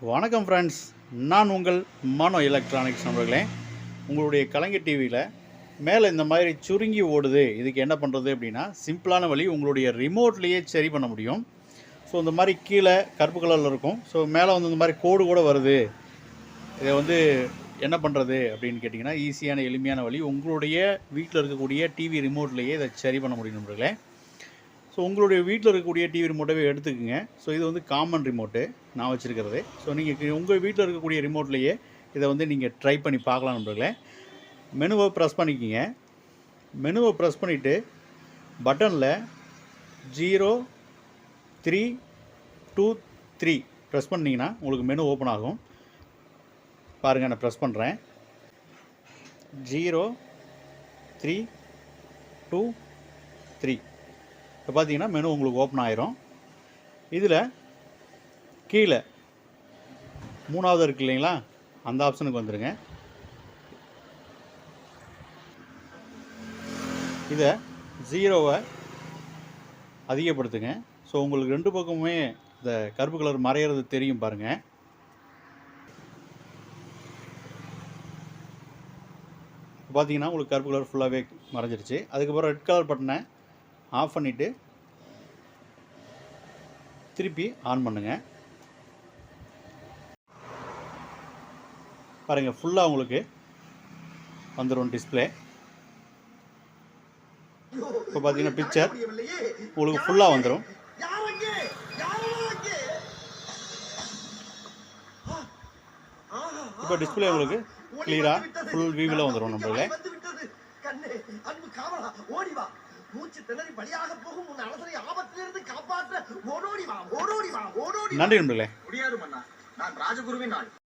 வணக்கம் ஃப்ரெண்ட்ஸ், நான் உங்கள் மனோ எலக்ட்ரானிக்ஸ் நண்பர்களே. உங்களுடைய கலைஞர் டிவியில் மேலே இந்த மாதிரி சுருங்கி ஓடுது, இதுக்கு என்ன பண்ணுறது அப்படின்னா சிம்பிளான வழி, உங்களுடைய ரிமோட்லேயே சரி பண்ண முடியும். ஸோ இந்த மாதிரி கீழே கருப்பு கலரில் இருக்கும். ஸோ மேலே வந்து இந்த மாதிரி கோடு கூட வருது, இதை வந்து என்ன பண்ணுறது அப்படின்னு கேட்டிங்கன்னா ஈஸியான எளிமையான வழி, உங்களுடைய வீட்டில் இருக்கக்கூடிய டிவி ரிமோட்லேயே இதை சரி பண்ண முடியும் நண்பர்களே. ஸோ உங்களுடைய வீட்டில் இருக்கக்கூடிய டிவி ரிமோட்டவே எடுத்துக்கோங்க. ஸோ இது வந்து காமன் ரிமோட்டு நான் வச்சுருக்கிறது. ஸோ நீங்கள் உங்கள் வீட்டில் இருக்கக்கூடிய ரிமோட்லேயே இதை வந்து நீங்கள் ட்ரை பண்ணி பார்க்கலாம் நண்பர்களே. மெனுவை ப்ரெஸ் பண்ணிக்கிங்க. மெனுவை ப்ரெஸ் பண்ணிவிட்டு பட்டனில் 0323 ப்ரெஸ் பண்ணிங்கன்னா உங்களுக்கு மெனு ஓப்பன் ஆகும். பாருங்கள், நான் ப்ரெஸ் பண்ணுறேன். 0323 இப்போ பார்த்தீங்கன்னா மெனு உங்களுக்கு ஓப்பன் ஆயிரும். இதில் கீழே மூணாவது இருக்குது இல்லைங்களா, அந்த ஆப்ஷனுக்கு வந்துடுங்க. இதை 0வை அதிகப்படுத்துங்க. ஸோ உங்களுக்கு ரெண்டு பக்கமுமே இந்த கருப்பு கலர் மறையிறது தெரியும் பாருங்கள். பார்த்தீங்கன்னா உங்களுக்கு கருப்பு கலர் ஃபுல்லாகவே மறைஞ்சிருச்சு. அதுக்கப்புறம் ரெட் கலர் பட்டனை ஆஃப் பண்ணிவிட்டு திருப்பி ஆன் பண்ணுங்கள். பாருங்கள், ஃபுல்லாக உங்களுக்கு வந்துடும் டிஸ்பிளே. இப்போ பார்த்தீங்கன்னா பிக்சர் உங்களுக்கு ஃபுல்லாக வந்துடும். இப்போ டிஸ்பிளே உங்களுக்கு கிளியராக ஃபுல் வியூவில் வந்துடும் நம்மளே. நன்றி நண்பர்களே.